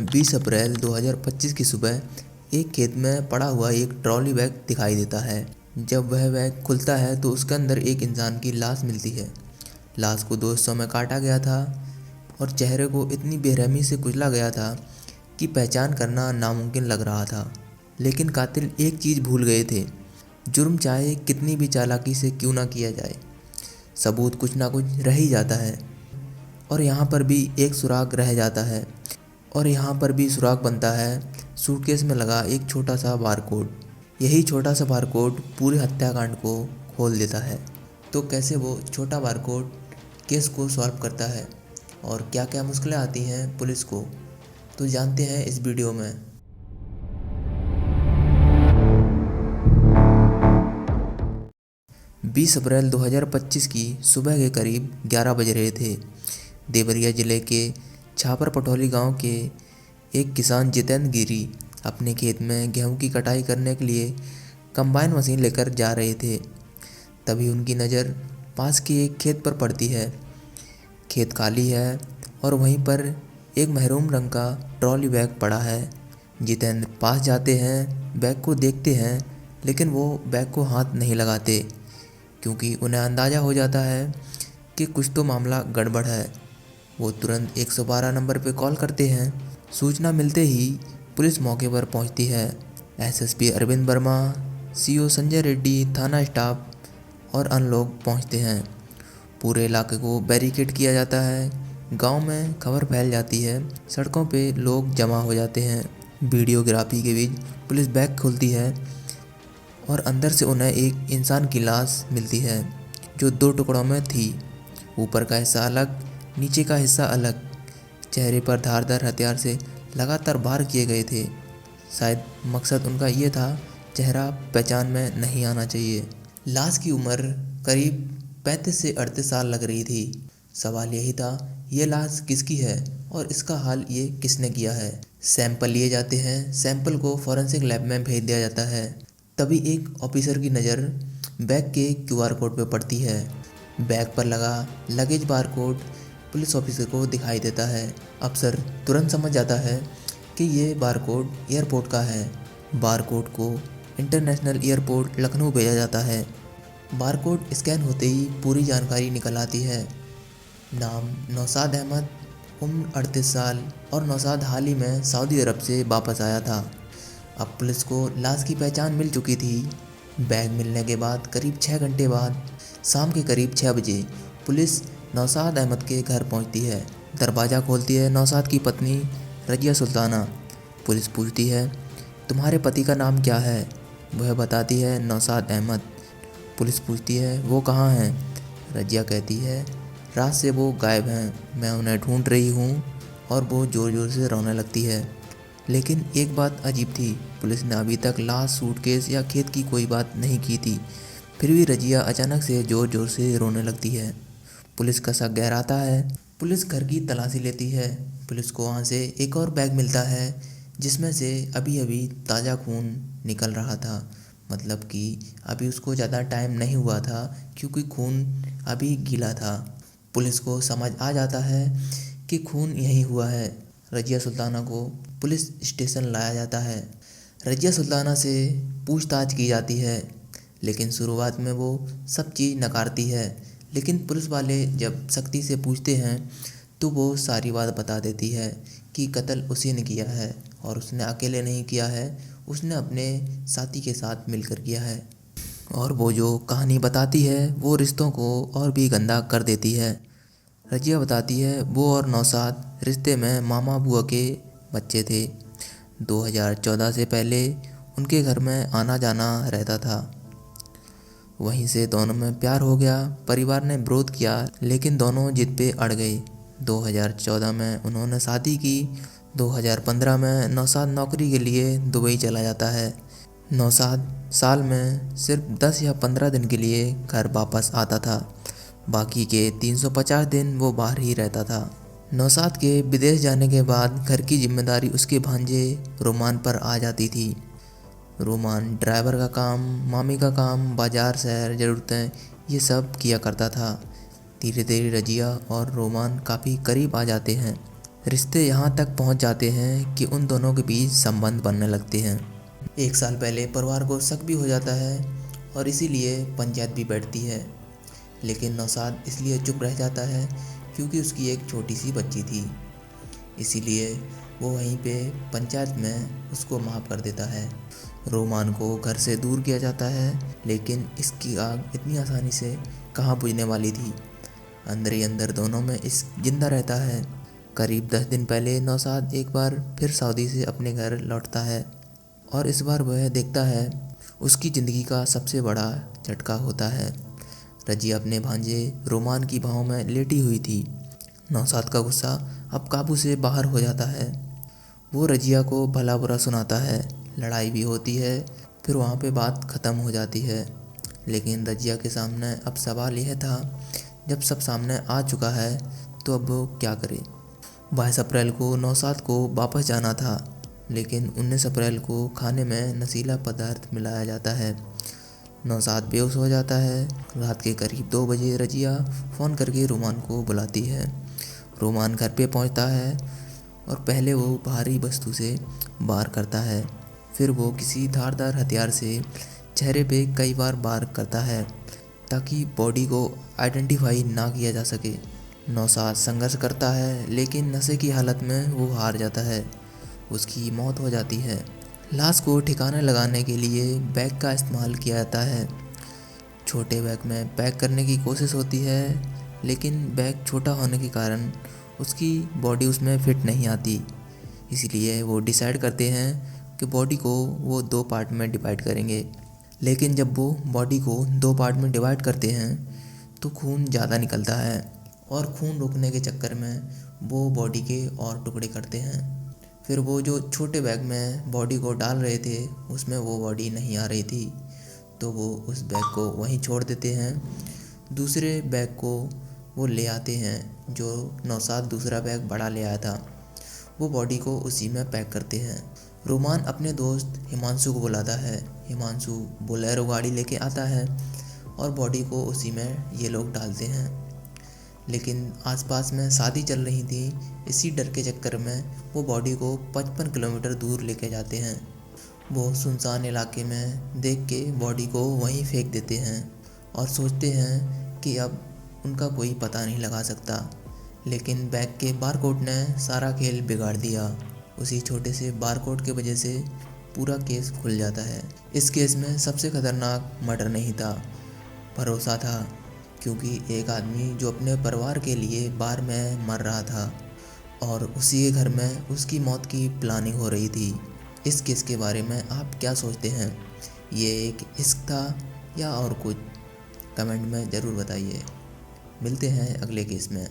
20 अप्रैल 2025 की सुबह एक खेत में पड़ा हुआ एक ट्रॉली बैग दिखाई देता है। जब वह बैग खुलता है तो उसके अंदर एक इंसान की लाश मिलती है। लाश को दो हिस्सों में काटा गया था और चेहरे को इतनी बेरहमी से कुचला गया था कि पहचान करना नामुमकिन लग रहा था। लेकिन कातिल एक चीज़ भूल गए थे, जुर्म चाहे कितनी भी चालाकी से क्यों ना किया जाए, सबूत कुछ ना कुछ रह ही जाता है। और यहाँ पर भी एक सुराग रह जाता है और यहाँ पर भी सुराग बनता है सूटकेस में लगा एक छोटा सा बारकोड। यही छोटा सा बारकोड पूरे हत्याकांड को खोल देता है। तो कैसे वो छोटा बारकोड केस को सॉल्व करता है और क्या क्या मुश्किलें आती हैं पुलिस को, तो जानते हैं इस वीडियो में। 20 अप्रैल 2025 की सुबह के करीब 11 बज रहे थे। देवरिया जिले के छापर पटौली गांव के एक किसान जितेंद्र गिरी अपने खेत में गेहूं की कटाई करने के लिए कंबाइन मशीन लेकर जा रहे थे। तभी उनकी नज़र पास के एक खेत पर पड़ती है। खेत खाली है और वहीं पर एक महरून रंग का ट्रॉली बैग पड़ा है। जितेंद्र पास जाते हैं, बैग को देखते हैं, लेकिन वो बैग को हाथ नहीं लगाते क्योंकि उन्हें अंदाज़ा हो जाता है कि कुछ तो मामला गड़बड़ है। वो तुरंत 112 नंबर पर कॉल करते हैं। सूचना मिलते ही पुलिस मौके पर पहुंचती है। एसएसपी अरविंद वर्मा, सीओ संजय रेड्डी, थाना स्टाफ और अन्य लोग पहुंचते हैं। पूरे इलाके को बैरिकेड किया जाता है। गांव में खबर फैल जाती है, सड़कों पे लोग जमा हो जाते हैं। वीडियोग्राफी के बीच पुलिस बैग खोलती है और अंदर से उन्हें एक इंसान की लाश मिलती है जो दो टुकड़ों में थी। ऊपर का हिस्सा अलग, नीचे का हिस्सा अलग। चेहरे पर धारदार हथियार से लगातार वार किए गए थे। शायद मकसद उनका ये था, चेहरा पहचान में नहीं आना चाहिए। लाश की उम्र करीब 35 से 38 साल लग रही थी। सवाल यही था, ये लाश किसकी है और इसका हाल ये किसने किया है। सैंपल लिए जाते हैं। सैंपल को फॉरेंसिक लैब में भेज दिया जाता है। तभी एक ऑफिसर की नज़र बैग के क्यूआर कोड पर पड़ती है। बैग पर लगा लगेज बारकोड पुलिस ऑफिसर को दिखाई देता है। अफसर तुरंत समझ जाता है कि ये बारकोड एयरपोर्ट का है। बारकोड को इंटरनेशनल एयरपोर्ट लखनऊ भेजा जाता है। बारकोड स्कैन होते ही पूरी जानकारी निकल आती है। नाम नौशाद अहमद, उम्र 38 साल और नौशाद हाल ही में सऊदी अरब से वापस आया था। अब पुलिस को लाश की पहचान मिल चुकी थी। बैग मिलने के बाद करीब 6 घंटे बाद शाम के करीब 6 बजे पुलिस नौशाद अहमद के घर पहुंचती है। दरवाज़ा खोलती है नौशाद की पत्नी रजिया सुल्ताना। पुलिस पूछती है, तुम्हारे पति का नाम क्या है? वह बताती है, नौशाद अहमद। पुलिस पूछती है, वो कहाँ हैं? रजिया कहती है, रात से वो गायब हैं, मैं उन्हें ढूंढ रही हूँ। और वो ज़ोर ज़ोर से रोने लगती है। लेकिन एक बात अजीब थी, पुलिस ने अभी तक लाश, सूटकेस या खेत की कोई बात नहीं की थी। फिर भी रजिया अचानक से ज़ोर ज़ोर से रोने लगती है। पुलिस का शक गहराता है। पुलिस घर की तलाशी लेती है। पुलिस को वहाँ से एक और बैग मिलता है जिसमें से अभी अभी ताज़ा खून निकल रहा था। मतलब कि अभी उसको ज़्यादा टाइम नहीं हुआ था क्योंकि खून अभी गीला था। पुलिस को समझ आ जाता है कि खून यहीं हुआ है। रजिया सुल्ताना को पुलिस स्टेशन लाया जाता है। रजिया सुल्ताना से पूछताछ की जाती है, लेकिन शुरुआत में वो सब चीज़ नकारती है। लेकिन पुलिस वाले जब सख्ती से पूछते हैं तो वो सारी बात बता देती है कि कत्ल उसी ने किया है और उसने अकेले नहीं किया है, उसने अपने साथी के साथ मिलकर किया है। और वो जो कहानी बताती है वो रिश्तों को और भी गंदा कर देती है। रजिया बताती है, वो और नौशाद रिश्ते में मामा बुआ के बच्चे थे। 2014 से पहले उनके घर में आना जाना रहता था। वहीं से दोनों में प्यार हो गया। परिवार ने विरोध किया लेकिन दोनों जिद पे अड़ गए। 2014 में उन्होंने शादी की। 2015 में नौशाद नौकरी के लिए दुबई चला जाता है। नौशाद साल में सिर्फ 10 या 15 दिन के लिए घर वापस आता था। बाकी के 350 दिन वो बाहर ही रहता था। नौशाद के विदेश जाने के बाद घर की जिम्मेदारी उसके भांजे रोमान पर आ जाती थी। रोमान ड्राइवर का काम, मामी का काम, बाजार, शहर, ज़रूरतें, ये सब किया करता था। धीरे धीरे रजिया और रोमान काफ़ी करीब आ जाते हैं। रिश्ते यहाँ तक पहुँच जाते हैं कि उन दोनों के बीच संबंध बनने लगते हैं। 1 साल पहले परिवार को शक भी हो जाता है और इसीलिए पंचायत भी बैठती है, लेकिन नौशाद इसलिए चुप रह जाता है क्योंकि उसकी एक छोटी सी बच्ची थी। इसीलिए वो वहीं पे पंचायत में उसको माफ़ कर देता है। रोमान को घर से दूर किया जाता है, लेकिन इसकी आग इतनी आसानी से कहाँ बुझने वाली थी। अंदर ही अंदर दोनों में इश्क जिंदा रहता है। करीब 10 दिन पहले नौशाद एक बार फिर सऊदी से अपने घर लौटता है और इस बार वह देखता है उसकी ज़िंदगी का सबसे बड़ा झटका होता है। रजिया अपने भांजे रोमान की बाहों में लेटी हुई थी। नौशाद का गुस्सा अब काबू से बाहर हो जाता है। वो रजिया को भला बुरा सुनाता है, लड़ाई भी होती है, फिर वहाँ पे बात ख़त्म हो जाती है। लेकिन रजिया के सामने अब सवाल यह था, जब सब सामने आ चुका है तो अब वो क्या करे। 22 अप्रैल को नौशाद को वापस जाना था, लेकिन 19 अप्रैल को खाने में नशीला पदार्थ मिलाया जाता है। नौशाद बेहोश हो जाता है। रात के करीब 2 बजे रजिया फ़ोन करके रोमान को बुलाती है। रोमान घर पे पहुंचता है और पहले वो भारी वस्तु से वार करता है, फिर वो किसी धारदार हथियार से चेहरे पे कई बार वार करता है ताकि बॉडी को आइडेंटिफाई ना किया जा सके। नौशाद संघर्ष करता है, लेकिन नशे की हालत में वो हार जाता है। उसकी मौत हो जाती है। लाश को ठिकाने लगाने के लिए बैग का इस्तेमाल किया जाता है। छोटे बैग में पैक करने की कोशिश होती है, लेकिन बैग छोटा होने के कारण उसकी बॉडी उसमें फिट नहीं आती। इसलिए वो डिसाइड करते हैं कि बॉडी को वो 2 पार्ट में डिवाइड करेंगे। लेकिन जब वो बॉडी को 2 पार्ट में डिवाइड करते हैं तो खून ज़्यादा निकलता है और खून रोकने के चक्कर में वो बॉडी के और टुकड़े करते हैं। फिर वो जो छोटे बैग में बॉडी को डाल रहे थे उसमें वो बॉडी नहीं आ रही थी, तो वो उस बैग को वहीं छोड़ देते हैं। दूसरे बैग को वो ले आते हैं, जो नौशाद दूसरा बैग बड़ा ले आया था। वो बॉडी को उसी में पैक करते हैं। रोमान अपने दोस्त हिमांशु को बुलाता है। हिमांशु बोलेरो गाड़ी लेके आता है और बॉडी को उसी में ये लोग डालते हैं। लेकिन आसपास में शादी चल रही थी, इसी डर के चक्कर में वो बॉडी को 55 किलोमीटर दूर लेके जाते हैं। वो सुनसान इलाके में देख के बॉडी को वहीं फेंक देते हैं और सोचते हैं कि अब उनका कोई पता नहीं लगा सकता। लेकिन बैग के बारकोड ने सारा खेल बिगाड़ दिया। उसी छोटे से बारकोड के वजह से पूरा केस खुल जाता है। इस केस में सबसे खतरनाक मर्डर नहीं था, भरोसा था, क्योंकि एक आदमी जो अपने परिवार के लिए बार में मर रहा था और उसी के घर में उसकी मौत की प्लानिंग हो रही थी। इस केस के बारे में आप क्या सोचते हैं? ये एक इश्क था या और कुछ? कमेंट में ज़रूर बताइए। मिलते हैं अगले केस में।